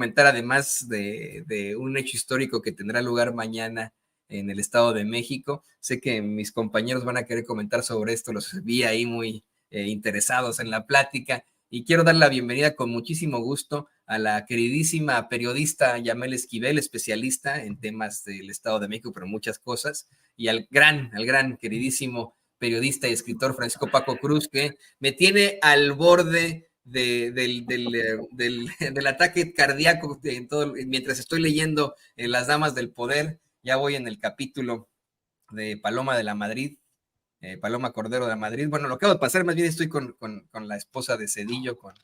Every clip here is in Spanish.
comentar, además de un hecho histórico que tendrá lugar mañana en el Estado de México. Sé que mis compañeros van a querer comentar sobre esto, los vi ahí muy interesados en la plática y quiero dar la bienvenida con muchísimo gusto a la queridísima periodista Yamel Esquivel, especialista en temas del Estado de México, pero muchas cosas, y al gran, queridísimo periodista y escritor Francisco Paco Cruz, que me tiene al borde del ataque cardíaco mientras estoy leyendo Las Damas del Poder. Ya voy en el capítulo de Paloma de la Madrid, Paloma Cordero de la Madrid. Bueno, lo que acabo de pasar, más bien estoy con la esposa de Cedillo, con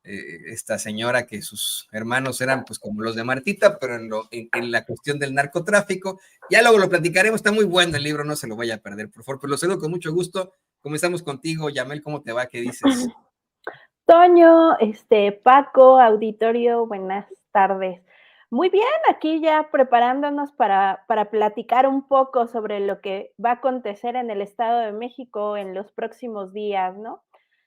esta señora que sus hermanos eran pues como los de Martita, pero en la cuestión del narcotráfico. Ya luego lo platicaremos, está muy bueno el libro, no se lo vaya a perder, por favor. Pero lo saludo con mucho gusto. Comenzamos contigo, Yamel, ¿cómo te va? ¿Qué dices? Toño, Paco, auditorio, buenas tardes. Muy bien, aquí ya preparándonos para platicar un poco sobre lo que va a acontecer en el Estado de México en los próximos días, ¿no?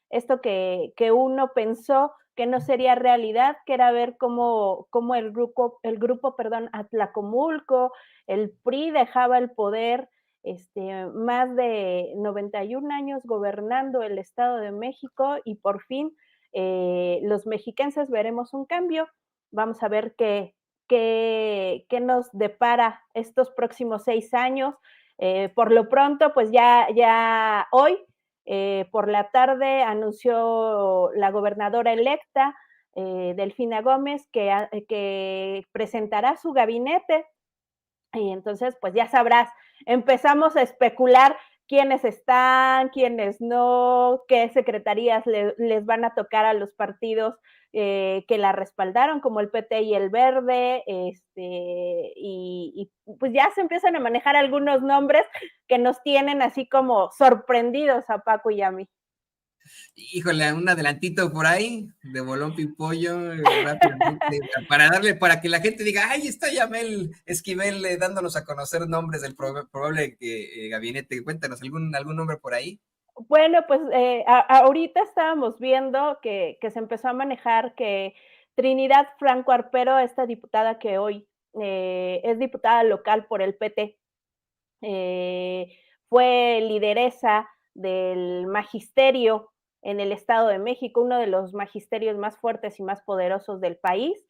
Esto que uno pensó que no sería realidad, que era ver cómo el grupo, Atlacomulco, el PRI dejaba el poder, más de 91 años gobernando el Estado de México y por fin los mexiquenses veremos un cambio. Vamos a ver qué nos depara estos próximos 6 años. Por lo pronto, pues ya hoy, por la tarde, anunció la gobernadora electa, Delfina Gómez, que presentará su gabinete. Y entonces, pues ya sabrás, empezamos a especular quiénes están, quiénes no, qué secretarías les van a tocar a los partidos que la respaldaron, como el PT y el Verde, y pues ya se empiezan a manejar algunos nombres que nos tienen así como sorprendidos a Paco y a mí. Híjole, un adelantito por ahí de Bolón Pimpollo rápidamente para que la gente diga, ay, está Yamel Esquivel dándonos a conocer nombres del probable gabinete. Cuéntanos, ¿algún nombre por ahí? Bueno, pues ahorita estábamos viendo que se empezó a manejar que Trinidad Franco Arpero, esta diputada que hoy es diputada local por el PT, eh, fue lideresa del magisterio en el Estado de México, uno de los magisterios más fuertes y más poderosos del país.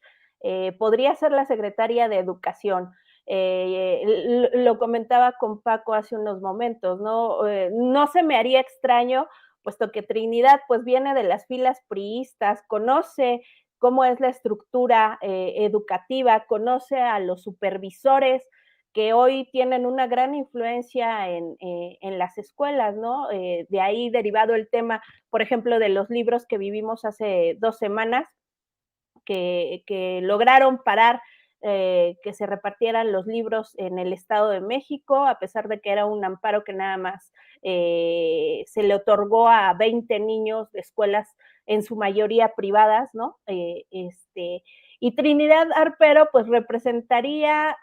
Podría ser la secretaria de Educación. Lo comentaba con Paco hace unos momentos, ¿no? No se me haría extraño, puesto que Trinidad pues viene de las filas priistas, conoce cómo es la estructura educativa, conoce a los supervisores que hoy tienen una gran influencia en las escuelas, ¿no? De ahí derivado el tema, por ejemplo, de los libros que vivimos hace 2 semanas, que lograron parar que se repartieran los libros en el Estado de México, a pesar de que era un amparo que nada más se le otorgó a 20 niños de escuelas, en su mayoría privadas, ¿no? Y Trinidad Arpero, pues representaría,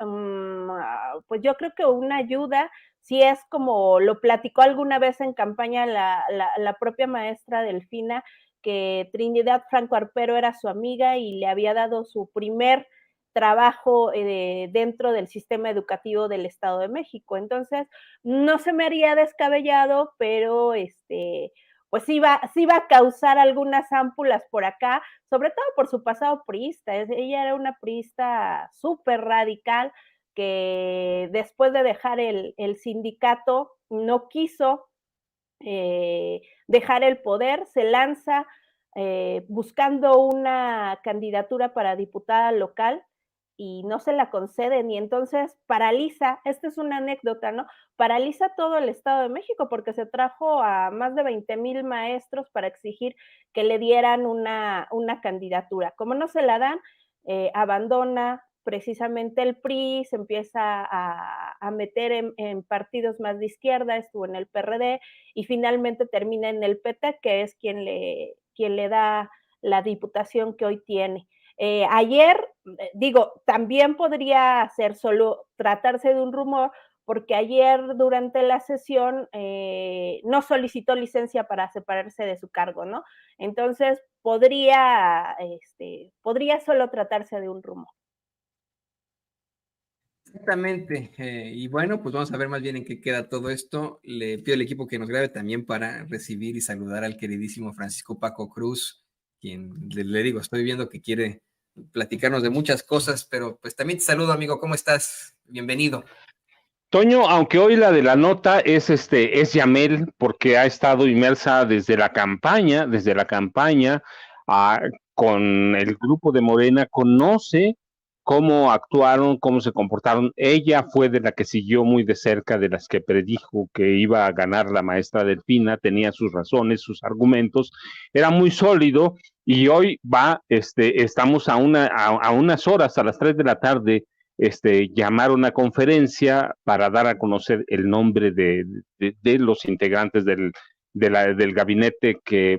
pues yo creo que una ayuda, si es como lo platicó alguna vez en campaña la propia maestra Delfina, que Trinidad Franco Arpero era su amiga y le había dado su primer trabajo dentro del sistema educativo del Estado de México. Entonces, no se me haría descabellado, pero pues sí va a causar algunas ámpulas por acá, sobre todo por su pasado priista. Ella era una priista súper radical que después de dejar el sindicato no quiso dejar el poder, se lanza buscando una candidatura para diputada local y no se la conceden y entonces paraliza, esta es una anécdota, ¿no? Paraliza todo el Estado de México porque se trajo a más de 20,000 maestros para exigir que le dieran una candidatura. Como no se la dan, abandona precisamente el PRI, se empieza a meter en partidos más de izquierda, estuvo en el PRD y finalmente termina en el PT, que es quien le da la diputación que hoy tiene. Ayer, digo, también podría ser solo tratarse de un rumor, porque ayer durante la sesión no solicitó licencia para separarse de su cargo, ¿no? Entonces podría solo tratarse de un rumor. Exactamente. Y bueno, pues vamos a ver más bien en qué queda todo esto. Le pido al equipo que nos grabe también para recibir y saludar al queridísimo Francisco Paco Cruz, quien le digo, estoy viendo que quiere platicarnos de muchas cosas, pero pues también te saludo, amigo. ¿Cómo estás? Bienvenido. Toño, aunque hoy la de la nota es Yamel, porque ha estado inmersa desde la campaña ah, con el grupo de Morena, conoce cómo actuaron, cómo se comportaron. Ella fue de la que siguió muy de cerca, de las que predijo que iba a ganar la maestra Delfina, tenía sus razones, sus argumentos, era muy sólido, y hoy estamos a unas horas, a las 3 de la tarde, llamar una conferencia para dar a conocer el nombre de los integrantes del gabinete que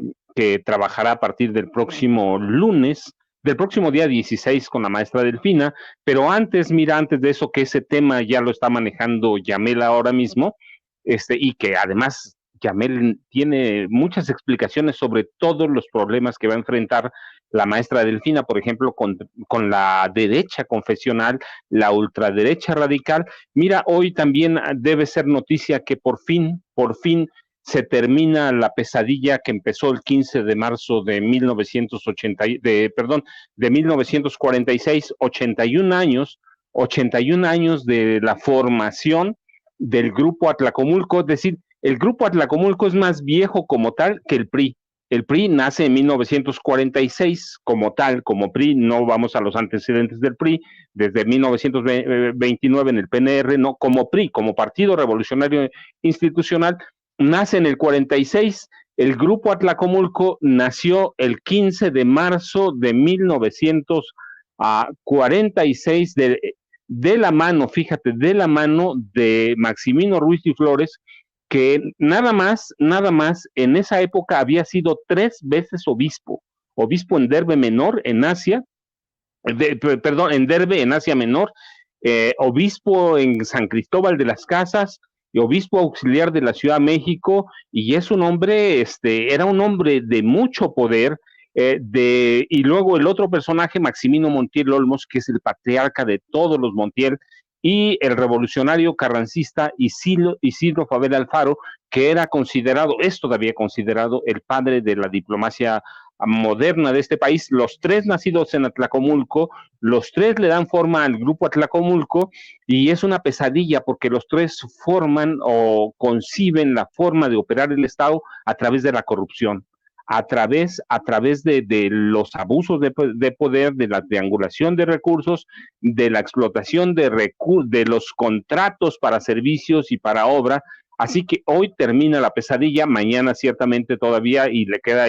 trabajará a partir del próximo lunes, del próximo día 16 con la maestra Delfina, pero antes, mira, antes de eso, que ese tema ya lo está manejando Yamel ahora mismo, y que además Yamel tiene muchas explicaciones sobre todos los problemas que va a enfrentar la maestra Delfina, por ejemplo, con la derecha confesional, la ultraderecha radical. Mira, hoy también debe ser noticia que por fin se termina la pesadilla que empezó el 15 de marzo de 1946, 81 años de la formación del Grupo Atlacomulco, es decir, el Grupo Atlacomulco es más viejo como tal que el PRI. El PRI nace en 1946 como tal, como PRI, no vamos a los antecedentes del PRI, desde 1929 en el PNR, no, como PRI, como Partido Revolucionario Institucional, nace en el 46. El Grupo Atlacomulco nació el 15 de marzo de 1946 de la mano, fíjate, de la mano de Maximino Ruiz y Flores, que nada más en esa época había sido 3 veces obispo en Derbe Menor, en Asia, en Derbe, en Asia Menor, obispo en San Cristóbal de las Casas, y obispo auxiliar de la Ciudad de México, y es un hombre, era un hombre de mucho poder, y luego el otro personaje, Maximino Montiel Olmos, que es el patriarca de todos los Montiel, y el revolucionario carrancista Isidro Fabel Alfaro, que es todavía considerado el padre de la diplomacia moderna de este país. Los 3 nacidos en Atlacomulco, los 3 le dan forma al Grupo Atlacomulco, y es una pesadilla porque los 3 forman o conciben la forma de operar el Estado a través de la corrupción, a través de los abusos de poder, de la triangulación de recursos, de la explotación de los contratos para servicios y para obra. Así que hoy termina la pesadilla, mañana ciertamente todavía, y le queda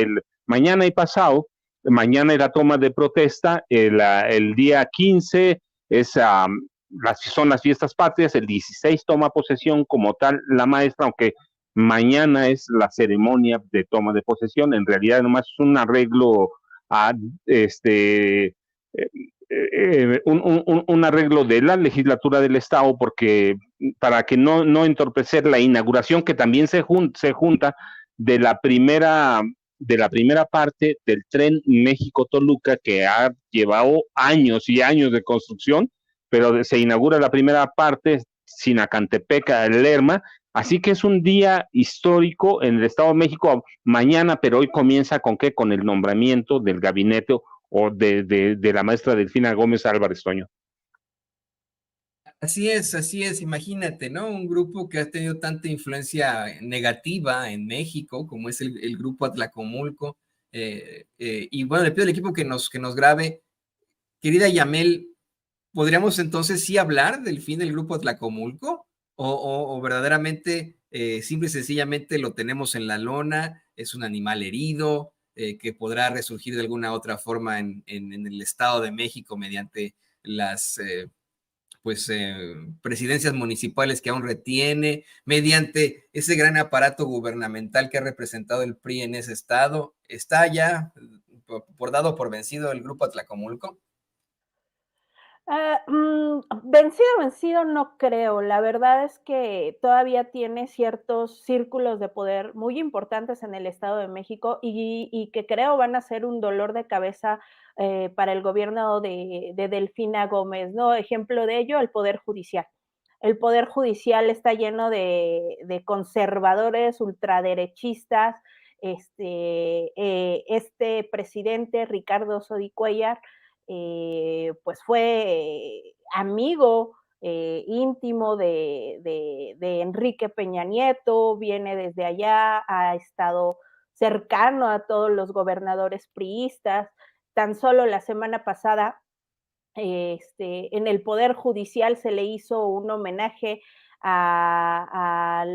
mañana y pasado. Mañana era toma de protesta, el día 15 son las fiestas patrias, el 16 toma posesión como tal la maestra, aunque mañana es la ceremonia de toma de posesión. En realidad nomás es un arreglo a un arreglo de la legislatura del Estado, porque para que no entorpecer la inauguración, que también se junta de la primera parte del tren México-Toluca, que ha llevado años y años de construcción, pero se inaugura la primera parte, Sinacantepec, Lerma. Así que es un día histórico en el Estado de México mañana, pero hoy comienza ¿con qué? Con el nombramiento del gabinete o de la maestra Delfina Gómez Álvarez, Toño. Así es, imagínate, ¿no? Un grupo que ha tenido tanta influencia negativa en México, como es el grupo Atlacomulco. Y bueno, le pido al equipo que nos grabe. Querida Yamel, ¿podríamos entonces sí hablar del fin del grupo Atlacomulco? ¿O verdaderamente, simple y sencillamente lo tenemos en la lona, es un animal herido, que podrá resurgir de alguna otra forma en el Estado de México mediante las presidencias municipales que aún retiene, mediante ese gran aparato gubernamental que ha representado el PRI en ese estado? ¿Está ya dado por vencido el grupo Atlacomulco? Vencido no creo. La verdad es que todavía tiene ciertos círculos de poder muy importantes en el Estado de México y que creo van a ser un dolor de cabeza, para el gobierno de Delfina Gómez, ¿no? Ejemplo de ello, el Poder Judicial. El Poder Judicial está lleno de conservadores, ultraderechistas. Este presidente, Ricardo Sodi Cuéllar, pues fue amigo íntimo de Enrique Peña Nieto, viene desde allá, ha estado cercano a todos los gobernadores priistas. Tan solo la semana pasada, en el Poder Judicial se le hizo un homenaje a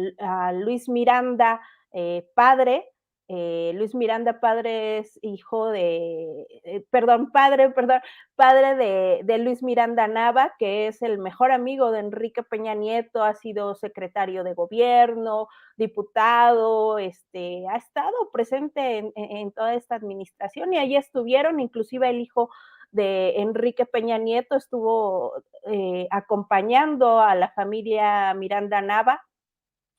Luis Miranda, padre. Luis Miranda, padre, es hijo de, padre de Luis Miranda Nava, que es el mejor amigo de Enrique Peña Nieto, ha sido secretario de gobierno, diputado, ha estado presente en toda esta administración y allí estuvieron, inclusive el hijo de Enrique Peña Nieto estuvo acompañando a la familia Miranda Nava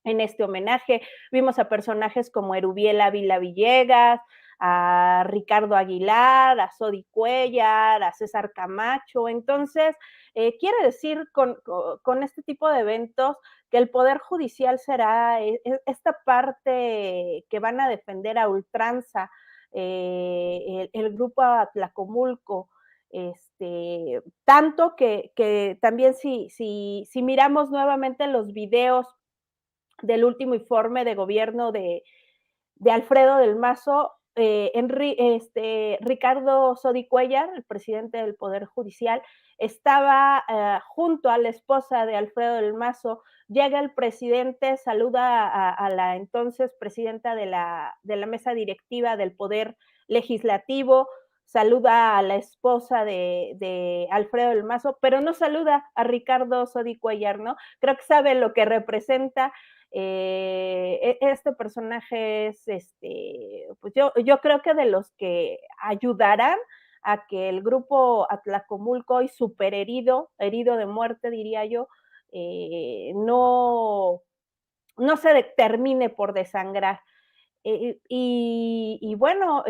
en este homenaje. Vimos a personajes como Erubiel Ávila Villegas, a Ricardo Aguilar, a Sodi Cuéllar, a César Camacho. Entonces, quiere decir con este tipo de eventos que el Poder Judicial será esta parte que van a defender a ultranza, el grupo Atlacomulco. Tanto que también si miramos nuevamente los videos del último informe de gobierno de Alfredo del Mazo, Ricardo Sodi Cuéllar, el presidente del Poder Judicial, estaba junto a la esposa de Alfredo del Mazo. Llega el presidente, saluda a la entonces presidenta de la mesa directiva del Poder Legislativo, saluda a la esposa de Alfredo del Mazo, pero no saluda a Ricardo Sodi Cuéllar, ¿no? Creo que sabe lo que representa. Este personaje es, pues yo creo que de los que ayudarán a que el grupo Atlacomulco, hoy súper herido de muerte, diría yo, no se termine por desangrar. Y bueno,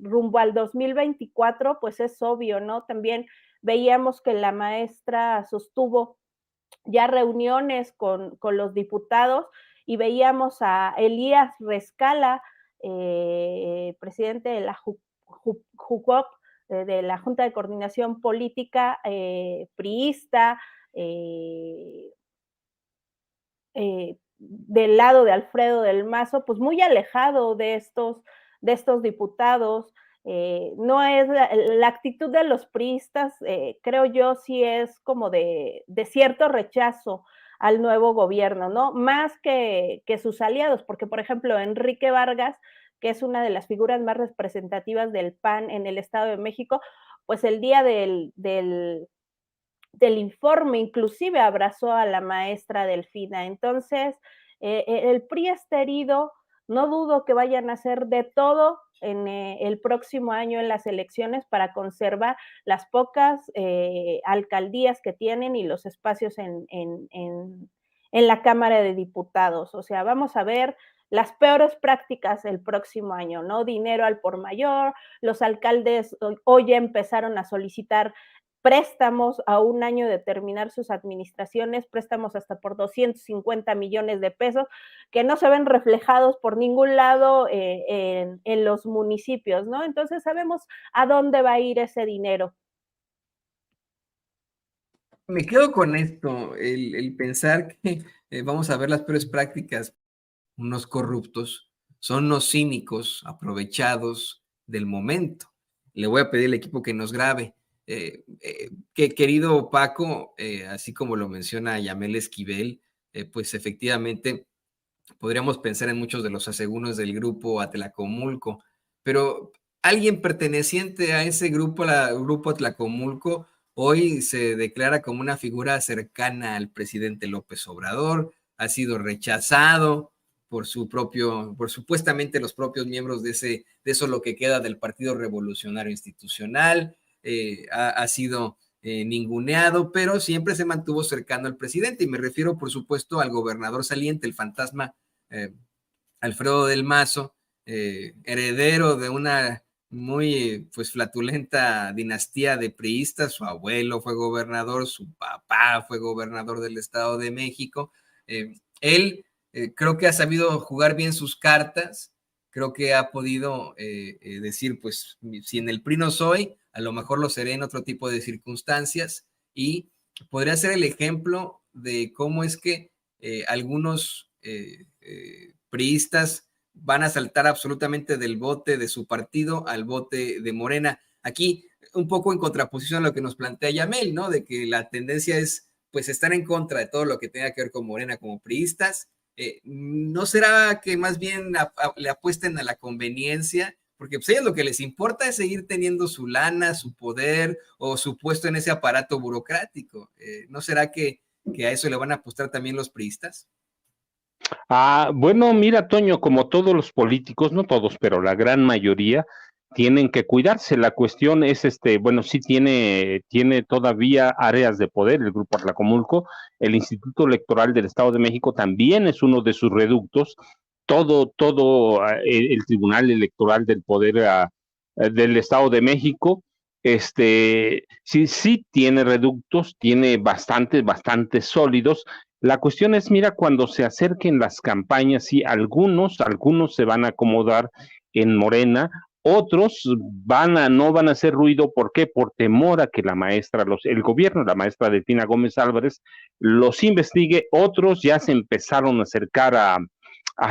rumbo al 2024, pues es obvio, ¿no? También veíamos que la maestra sostuvo ya reuniones con los diputados y veíamos a Elías Rescala, presidente de la JUCOP, de la Junta de Coordinación Política priista, del lado de Alfredo del Mazo, pues muy alejado de estos diputados. No es la actitud de los priistas, creo yo, sí es como de cierto rechazo al nuevo gobierno, ¿no? Más que sus aliados, porque, por ejemplo, Enrique Vargas, que es una de las figuras más representativas del PAN en el Estado de México, pues el día del informe, inclusive abrazó a la maestra Delfina. Entonces, el PRI está herido, no dudo que vayan a hacer de todo en el próximo año en las elecciones para conservar las pocas alcaldías que tienen y los espacios en la Cámara de Diputados. O sea, vamos a ver las peores prácticas el próximo año, ¿no? Dinero al por mayor, los alcaldes hoy ya empezaron a solicitar préstamos a un año de terminar sus administraciones, préstamos hasta por 250 millones de pesos, que no se ven reflejados por ningún lado en los municipios, ¿no? Entonces sabemos a dónde va a ir ese dinero. Me quedo con esto, el pensar que vamos a ver las peores prácticas, unos corruptos, son unos cínicos aprovechados del momento. Le voy a pedir al equipo que nos grabe. Querido Paco, así como lo menciona Yamel Esquivel, pues efectivamente podríamos pensar en muchos de los asegúnes del grupo Atlacomulco, pero alguien perteneciente a ese grupo, grupo Atlacomulco, hoy se declara como una figura cercana al presidente López Obrador, ha sido rechazado por supuestamente los propios miembros de eso lo que queda del Partido Revolucionario Institucional. ha sido ninguneado, pero siempre se mantuvo cercano al presidente, y me refiero, por supuesto, al gobernador saliente, el fantasma Alfredo del Mazo, heredero de una muy pues flatulenta dinastía de priistas. Su abuelo fue gobernador, su papá fue gobernador del Estado de México. Él creo que ha sabido jugar bien sus cartas, creo que ha podido decir, pues si en el PRI no soy, a lo mejor lo seré en otro tipo de circunstancias, y podría ser el ejemplo de cómo es que algunos priistas van a saltar absolutamente del bote de su partido al bote de Morena. Aquí, un poco en contraposición a lo que nos plantea Yamel, ¿no? De que la tendencia es, pues, estar en contra de todo lo que tenga que ver con Morena como priistas. ¿No será que más bien le apuesten a la conveniencia? Porque pues, a ellos lo que les importa es seguir teniendo su lana, su poder o su puesto en ese aparato burocrático. ¿No será que a eso le van a apostar también los priistas? Bueno, mira, Toño, como todos los políticos, no todos, pero la gran mayoría tienen que cuidarse. La cuestión es, bueno, sí tiene todavía áreas de poder el Grupo Atlacomulco. El Instituto Electoral del Estado de México también es uno de sus reductos. Todo el Tribunal Electoral del Poder del Estado de México, sí tiene reductos, tiene bastante sólidos. La cuestión es, mira, cuando se acerquen las campañas, sí, algunos se van a acomodar en Morena, otros no van a hacer ruido. ¿Por qué? Por temor a que el gobierno, la maestra Delfina Gómez Álvarez, los investigue. Otros ya se empezaron a acercar a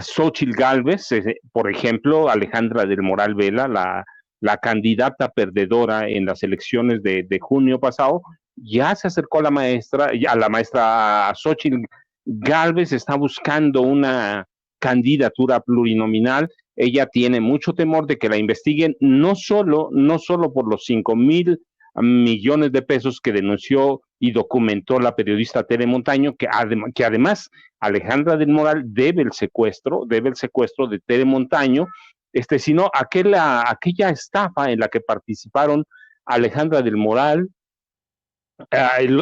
Xóchitl Gálvez, por ejemplo, Alejandra del Moral Vela, la candidata perdedora en las elecciones de junio pasado, ya se acercó a la maestra Xóchitl Gálvez, está buscando una candidatura plurinominal. Ella tiene mucho temor de que la investiguen, no solo por los 5,000 millones de pesos que denunció y documentó la periodista Tere Montaño, que además Alejandra del Moral debe el secuestro de Tere Montaño, sino aquella estafa en la que participaron Alejandra del Moral,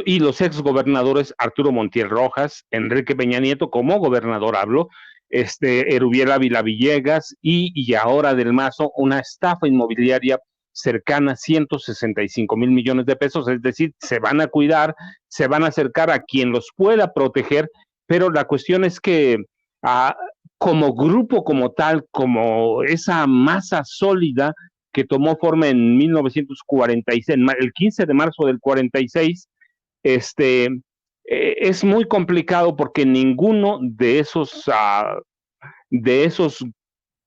y los exgobernadores Arturo Montiel Rojas, Enrique Peña Nieto, como gobernador hablo, Erubiel Ávila Villegas y ahora del Mazo, una estafa inmobiliaria cercana a 165,000 millones de pesos. Es decir, se van a cuidar, se van a acercar a quien los pueda proteger, pero la cuestión es que como grupo, como tal, como esa masa sólida que tomó forma en 1946, el 15 de marzo del 46, es muy complicado porque ninguno de esos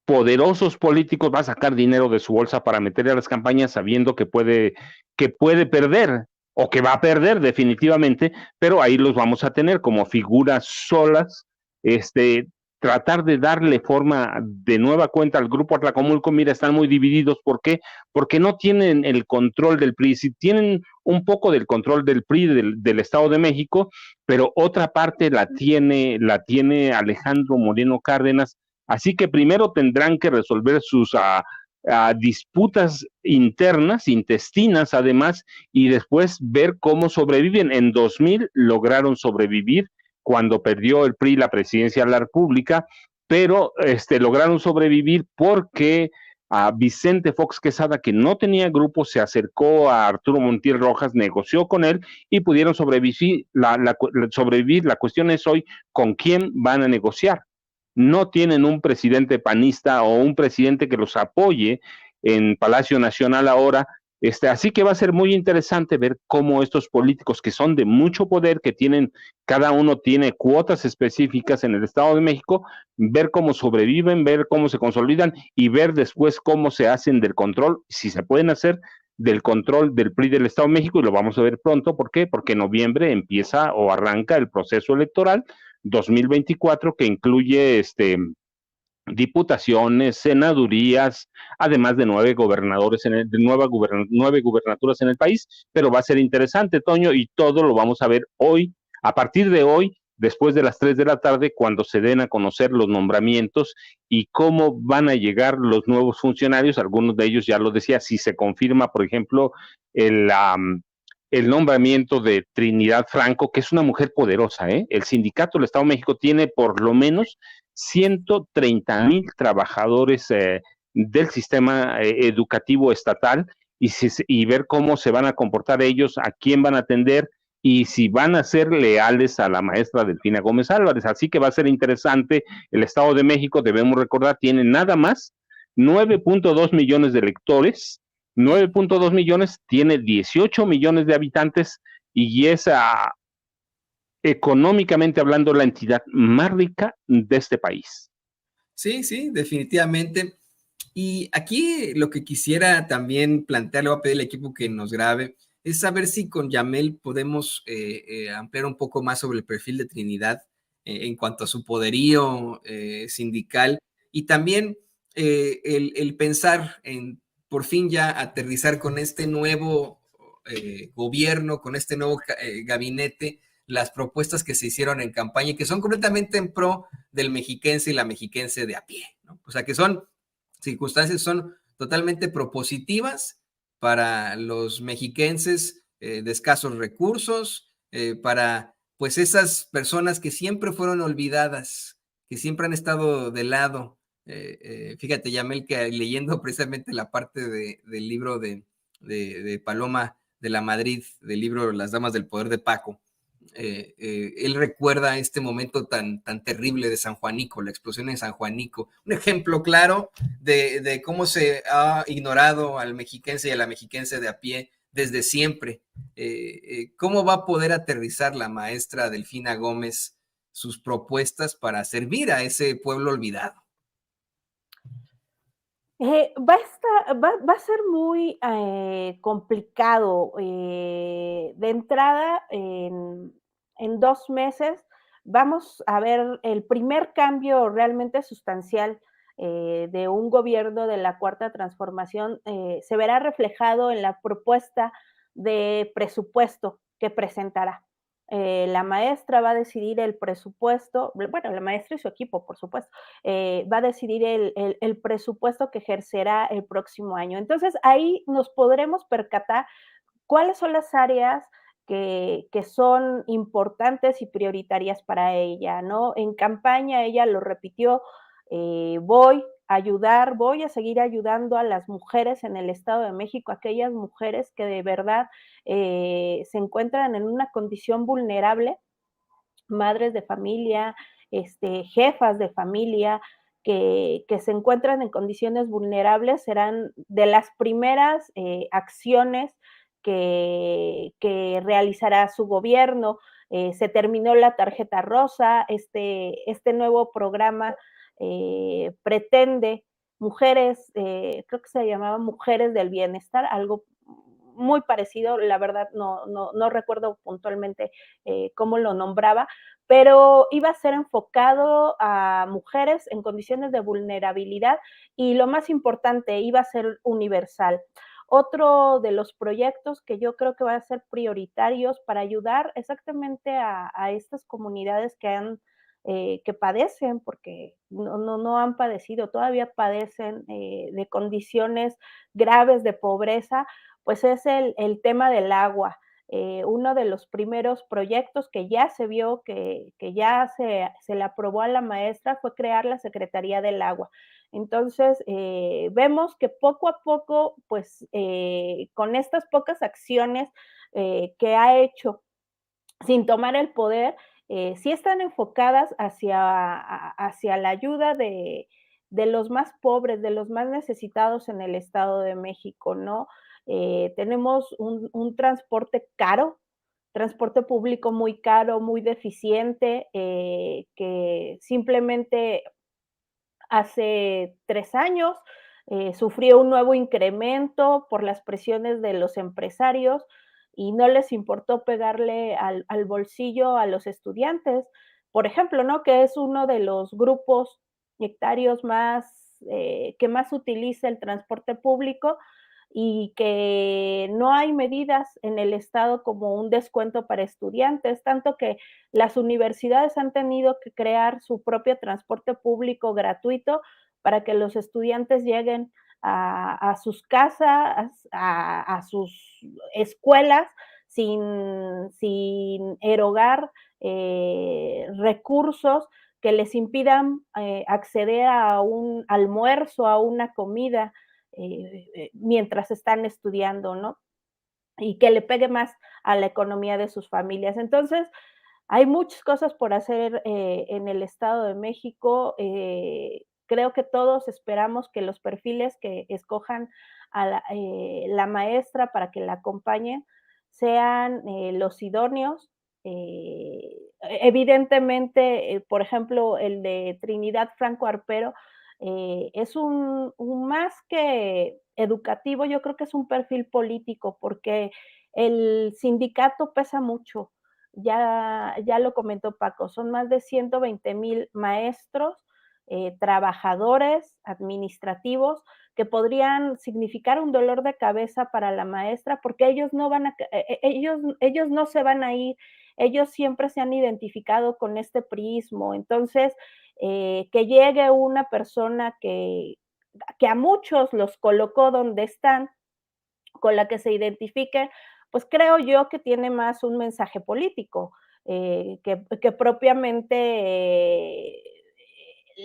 poderosos políticos va a sacar dinero de su bolsa para meterle a las campañas sabiendo que puede perder o que va a perder definitivamente, pero ahí los vamos a tener como figuras solas, tratar de darle forma de nueva cuenta al Grupo Atlacomulco. Mira, están muy divididos. ¿Por qué? Porque no tienen el control del PRI. Sí tienen un poco del control del PRI del Estado de México, pero otra parte la tiene Alejandro Moreno Cárdenas. Así que primero tendrán que resolver sus disputas internas, intestinas además, y después ver cómo sobreviven. En 2000 lograron sobrevivir cuando perdió el PRI la presidencia de la República, pero lograron sobrevivir porque Vicente Fox Quesada, que no tenía grupo, se acercó a Arturo Montiel Rojas, negoció con él y pudieron sobrevivir. La cuestión es hoy, ¿con quién van a negociar? No tienen un presidente panista o un presidente que los apoye en Palacio Nacional ahora. Así que va a ser muy interesante ver cómo estos políticos que son de mucho poder, que cada uno tiene cuotas específicas en el Estado de México, ver cómo sobreviven, ver cómo se consolidan y ver después cómo se hacen del control, si se pueden hacer del control del PRI del Estado de México, y lo vamos a ver pronto. ¿Por qué? Porque en noviembre empieza o arranca el proceso electoral 2024, que incluye diputaciones, senadurías, además de 9 gubernaturas en el país. Pero va a ser interesante, Toño, y todo lo vamos a ver hoy, a partir de hoy, después de las 3 de la tarde, cuando se den a conocer los nombramientos y cómo van a llegar los nuevos funcionarios. Algunos de ellos ya lo decía, si se confirma, por ejemplo, el nombramiento de Trinidad Franco, que es una mujer poderosa, ¿eh? El sindicato del Estado de México tiene por lo menos 130,000 trabajadores del sistema educativo estatal, y ver cómo se van a comportar ellos, a quién van a atender y si van a ser leales a la maestra Delfina Gómez Álvarez. Así que va a ser interesante. El Estado de México, debemos recordar, tiene nada más 9.2 millones de electores, 9.2 millones, tiene 18 millones de habitantes y es económicamente hablando la entidad más rica de este país. Sí, sí, definitivamente. Y aquí lo que quisiera también plantear, le voy a pedir al equipo que nos grabe, es saber si con Yamel podemos ampliar un poco más sobre el perfil de Trinidad en cuanto a su poderío sindical y también el pensar en por fin ya aterrizar con este nuevo gobierno, con este nuevo gabinete, las propuestas que se hicieron en campaña y que son completamente en pro del mexiquense y la mexiquense de a pie, ¿no? O sea, que son circunstancias son totalmente propositivas para los mexiquenses de escasos recursos, para pues esas personas que siempre fueron olvidadas, que siempre han estado de lado. Fíjate, Yamel, que leyendo precisamente la parte del libro de Paloma de la Madrid, del libro Las Damas del Poder de Paco, él recuerda este momento tan terrible de San Juanico, la explosión en San Juanico, un ejemplo claro de cómo se ha ignorado al mexiquense y a la mexiquense de a pie desde siempre. ¿Cómo va a poder aterrizar la maestra Delfina Gómez sus propuestas para servir a ese pueblo olvidado? Va a ser muy complicado. De entrada, en 2 meses vamos a ver el primer cambio realmente sustancial de un gobierno de la Cuarta Transformación. Se verá reflejado en la propuesta de presupuesto que presentará. La maestra va a decidir el presupuesto, bueno, la maestra y su equipo, por supuesto, va a decidir el presupuesto que ejercerá el próximo año. Entonces, ahí nos podremos percatar cuáles son las áreas que son importantes y prioritarias para ella, ¿no? En campaña ella lo repitió, voy a ayudar, voy a seguir ayudando a las mujeres en el Estado de México, aquellas mujeres que de verdad se encuentran en una condición vulnerable, madres de familia, jefas de familia que se encuentran en condiciones vulnerables, serán de las primeras acciones que realizará su gobierno. Se terminó la tarjeta rosa, este nuevo programa pretende mujeres, creo que se llamaba Mujeres del Bienestar, algo muy parecido, la verdad no recuerdo puntualmente cómo lo nombraba, pero iba a ser enfocado a mujeres en condiciones de vulnerabilidad y lo más importante, iba a ser universal. Otro de los proyectos que yo creo que va a ser prioritarios para ayudar exactamente a estas comunidades que padecen, porque no han padecido, todavía padecen de condiciones graves de pobreza, pues es el tema del agua. Uno de los primeros proyectos que ya se vio, que ya se le aprobó a la maestra, fue crear la Secretaría del Agua. Entonces, vemos que poco a poco, pues, con estas pocas acciones que ha hecho sin tomar el poder, sí están enfocadas hacia la ayuda de los más pobres, de los más necesitados en el Estado de México, ¿no? Tenemos un transporte caro, transporte público muy caro, muy deficiente, que simplemente hace 3 años sufrió un nuevo incremento por las presiones de los empresarios y no les importó pegarle al bolsillo a los estudiantes, por ejemplo, ¿no? Que es uno de los grupos etarios más que más utiliza el transporte público y que no hay medidas en el estado como un descuento para estudiantes, tanto que las universidades han tenido que crear su propio transporte público gratuito para que los estudiantes lleguen a sus casas, a sus escuelas, sin erogar recursos que les impidan acceder a un almuerzo, a una comida, mientras están estudiando, ¿no? Y que le pegue más a la economía de sus familias. Entonces, hay muchas cosas por hacer en el Estado de México. Creo que todos esperamos que los perfiles que escojan a la maestra para que la acompañe sean los idóneos. Evidentemente, por ejemplo, el de Trinidad Franco Arpero es un más que educativo, yo creo que es un perfil político, porque el sindicato pesa mucho. Ya lo comentó Paco, son más de 120,000 maestros, trabajadores administrativos que podrían significar un dolor de cabeza para la maestra, porque ellos no van a, ellos no se van a ir, ellos siempre se han identificado con este priismo. Entonces, que llegue una persona que a muchos los colocó donde están, con la que se identifique, pues creo yo que tiene más un mensaje político que propiamente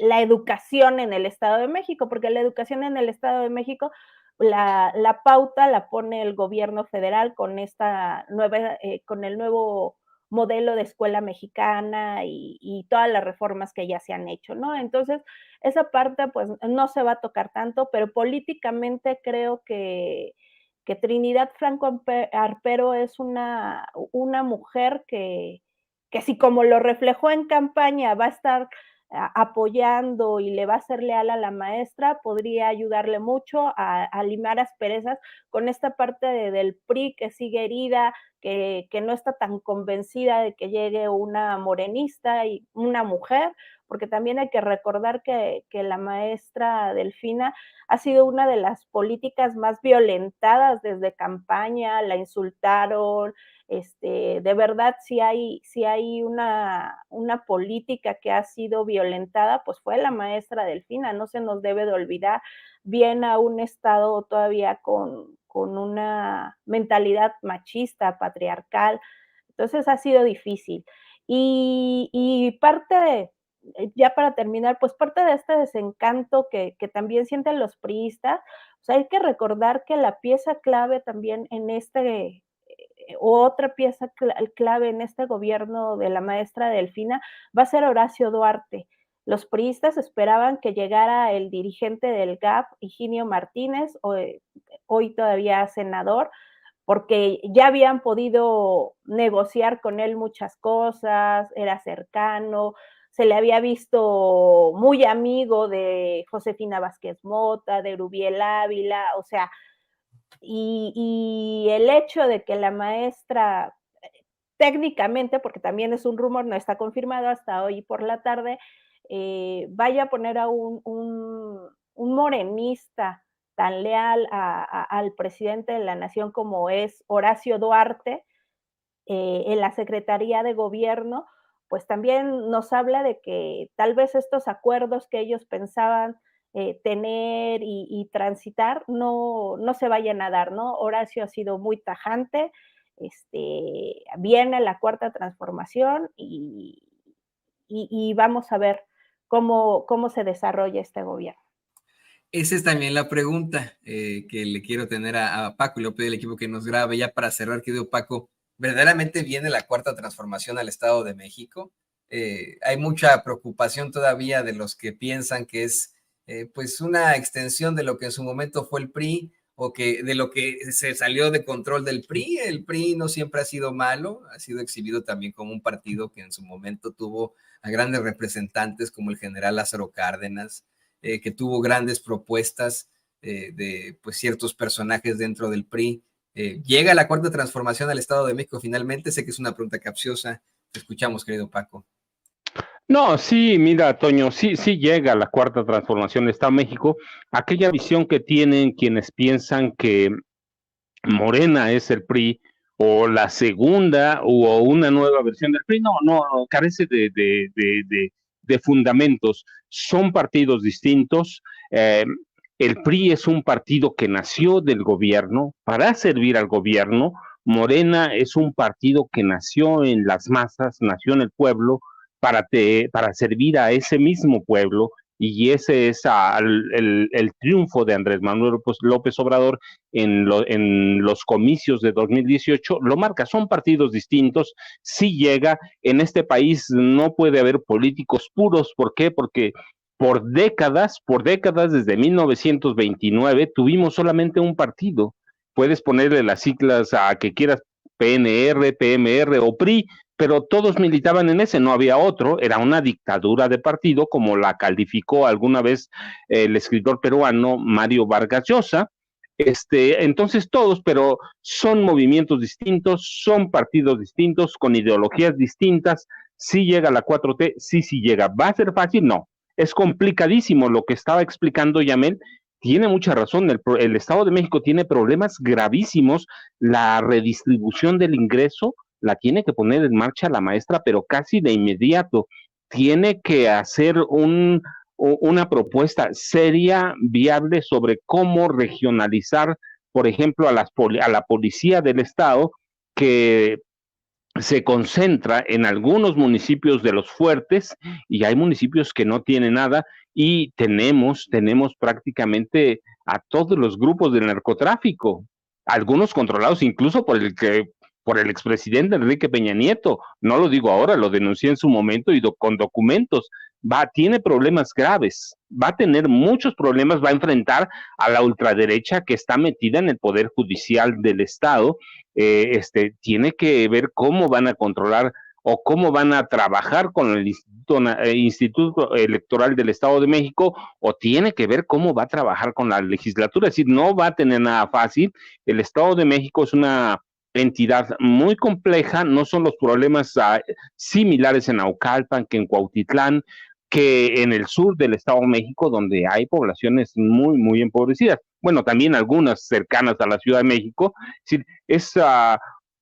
la educación en el Estado de México, porque la educación en el Estado de México, la pauta la pone el gobierno federal con esta nueva, con el nuevo modelo de escuela mexicana y todas las reformas que ya se han hecho, ¿no? Entonces, esa parte pues no se va a tocar tanto, pero políticamente creo que Trinidad Franco Arpero es una mujer que si como lo reflejó en campaña va a estar apoyando y le va a ser leal a la maestra, podría ayudarle mucho a limar asperezas con esta parte del PRI que sigue herida, que no está tan convencida de que llegue una morenista y una mujer, porque también hay que recordar que la maestra Delfina ha sido una de las políticas más violentadas desde campaña, la insultaron, de verdad, si hay una política que ha sido violentada, pues fue la maestra Delfina, no se nos debe de olvidar, bien a un Estado todavía con una mentalidad machista, patriarcal, entonces ha sido difícil. Y parte de, ya para terminar, pues parte de este desencanto que también sienten los priistas, o sea, hay que recordar que la pieza clave también en otra pieza clave en este gobierno de la maestra Delfina va a ser Horacio Duarte. Los priistas esperaban que llegara el dirigente del GAP, Higinio Martínez, hoy todavía senador, porque ya habían podido negociar con él muchas cosas, era cercano, se le había visto muy amigo de Josefina Vázquez Mota, de Rubiel Ávila, o sea, y el hecho de que la maestra técnicamente, porque también es un rumor, no está confirmado hasta hoy por la tarde, vaya a poner a un morenista tan leal al presidente de la nación como es Horacio Duarte en la Secretaría de Gobierno, pues también nos habla de que tal vez estos acuerdos que ellos pensaban tener transitar no se vayan a dar, ¿no? Horacio ha sido muy tajante, viene la cuarta transformación y vamos a ver cómo se desarrolla este gobierno. Esa es también la pregunta que le quiero tener a Paco y le pido al equipo que nos grabe ya para cerrar, querido Paco. ¿Verdaderamente viene la cuarta transformación al Estado de México? Hay mucha preocupación todavía de los que piensan que es pues una extensión de lo que en su momento fue el PRI o que de lo que se salió de control del PRI. El PRI no siempre ha sido malo, ha sido exhibido también como un partido que en su momento tuvo a grandes representantes como el general Lázaro Cárdenas, que tuvo grandes propuestas de pues, ciertos personajes dentro del PRI. ¿Llega la cuarta transformación al Estado de México finalmente? Sé que es una pregunta capciosa. Te escuchamos, querido Paco. No, sí, mira, Toño, sí llega la cuarta transformación del Estado de México, aquella visión que tienen quienes piensan que Morena es el PRI o la segunda o una nueva versión del PRI, no, carece de fundamentos. Son partidos distintos. El PRI es un partido que nació del gobierno para servir al gobierno. Morena es un partido que nació en las masas, nació en el pueblo para servir a ese mismo pueblo, y ese es el triunfo de Andrés Manuel López Obrador en los comicios de 2018 lo marca. Son partidos distintos, sí llega. En este país no puede haber políticos puros. ¿Por qué? Porque por décadas, desde 1929, tuvimos solamente un partido. Puedes ponerle las siglas a que quieras, PNR, PMR o PRI, pero todos militaban en ese, no había otro. Era una dictadura de partido, como la calificó alguna vez el escritor peruano Mario Vargas Llosa. Entonces todos, pero son movimientos distintos, son partidos distintos, con ideologías distintas. Si llega la 4T, sí llega. ¿Va a ser fácil? No. Es complicadísimo lo que estaba explicando Yamel. Tiene mucha razón. El Estado de México tiene problemas gravísimos. La redistribución del ingreso la tiene que poner en marcha la maestra, pero casi de inmediato. Tiene que hacer una propuesta seria, viable, sobre cómo regionalizar, por ejemplo, a la policía del Estado, que se concentra en algunos municipios de los fuertes, y hay municipios que no tienen nada, y tenemos prácticamente a todos los grupos del narcotráfico, algunos controlados incluso por el expresidente Enrique Peña Nieto. No lo digo ahora, lo denuncié en su momento y con documentos. Tiene problemas graves, va a tener muchos problemas, va a enfrentar a la ultraderecha que está metida en el Poder Judicial del Estado. Tiene que ver cómo van a controlar o cómo van a trabajar con el Instituto Electoral del Estado de México, o tiene que ver cómo va a trabajar con la legislatura. Es decir, no va a tener nada fácil. El Estado de México es una entidad muy compleja, no son los problemas similares en Naucalpan que en Cuautitlán, que en el sur del Estado de México, donde hay poblaciones muy empobrecidas. Bueno, también algunas cercanas a la Ciudad de México. Es decir, es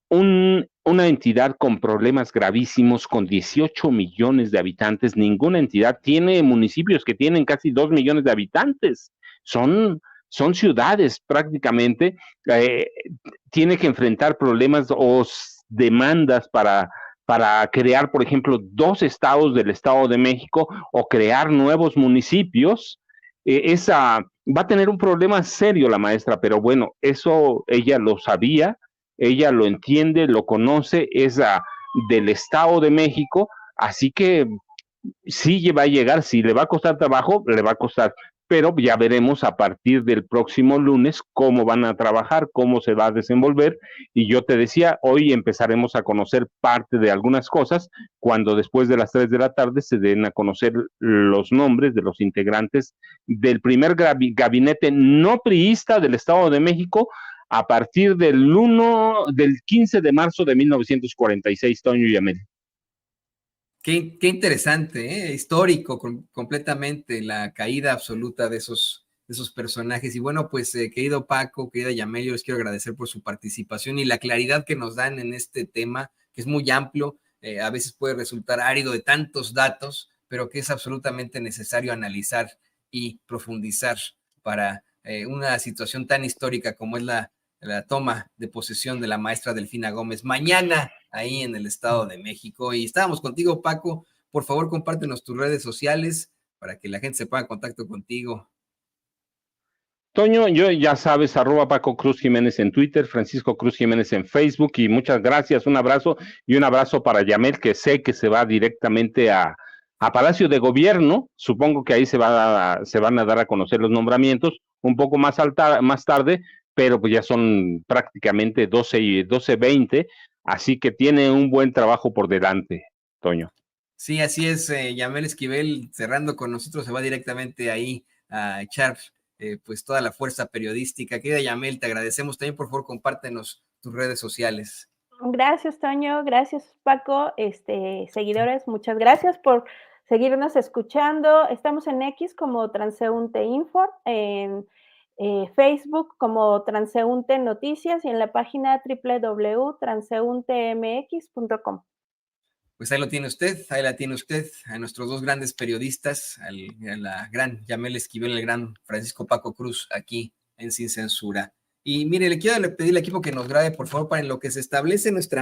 una entidad con problemas gravísimos, con 18 millones de habitantes. Ninguna entidad tiene municipios que tienen casi 2 millones de habitantes. Son ciudades prácticamente. Tiene que enfrentar problemas o demandas para crear, por ejemplo, 2 estados del Estado de México, o crear nuevos municipios. Va a tener un problema serio la maestra, pero bueno, eso ella lo sabía, ella lo entiende, lo conoce, es del Estado de México, así que sí va a llegar. Si le va a costar trabajo, le va a costar, pero ya veremos a partir del próximo lunes cómo van a trabajar, cómo se va a desenvolver. Y yo te decía, hoy empezaremos a conocer parte de algunas cosas, cuando después de las 3 de la tarde se den a conocer los nombres de los integrantes del primer gabinete no priista del Estado de México, a partir del 15 de marzo de 1946, Toño y Amel. Qué interesante, histórico completamente, la caída absoluta de esos personajes. Y bueno, pues querido Paco, querida Yamel, yo les quiero agradecer por su participación y la claridad que nos dan en este tema, que es muy amplio, a veces puede resultar árido de tantos datos, pero que es absolutamente necesario analizar y profundizar para una situación tan histórica como es la toma de posesión de la maestra Delfina Gómez mañana ahí en el Estado de México. Y estábamos contigo, Paco. Por favor, compártenos tus redes sociales para que la gente se ponga en contacto contigo. Toño, yo ya sabes, @Paco Cruz Jiménez en Twitter, Francisco Cruz Jiménez en Facebook, y muchas gracias, un abrazo, y un abrazo para Yamel, que sé que se va directamente a Palacio de Gobierno. Supongo que ahí se van a dar a conocer los nombramientos un poco más tarde, pero pues ya son prácticamente 12:20, así que tiene un buen trabajo por delante, Toño. Sí, así es, Yamel Esquivel, cerrando con nosotros, se va directamente ahí a echar pues toda la fuerza periodística. Querida Yamel, te agradecemos también. Por favor, compártenos tus redes sociales. Gracias, Toño. Gracias, Paco. Seguidores, muchas gracias por seguirnos escuchando. Estamos en X como Transeúnte Info, en Facebook como Transeúnte Noticias y en la página www.transeuntemx.com. Pues ahí lo tiene usted, ahí la tiene usted, a nuestros dos grandes periodistas, a la gran Yamel Esquivel, el gran Francisco Paco Cruz, aquí en Sin Censura. Y mire, le quiero pedir al equipo que nos grabe, por favor, para en lo que se establece nuestra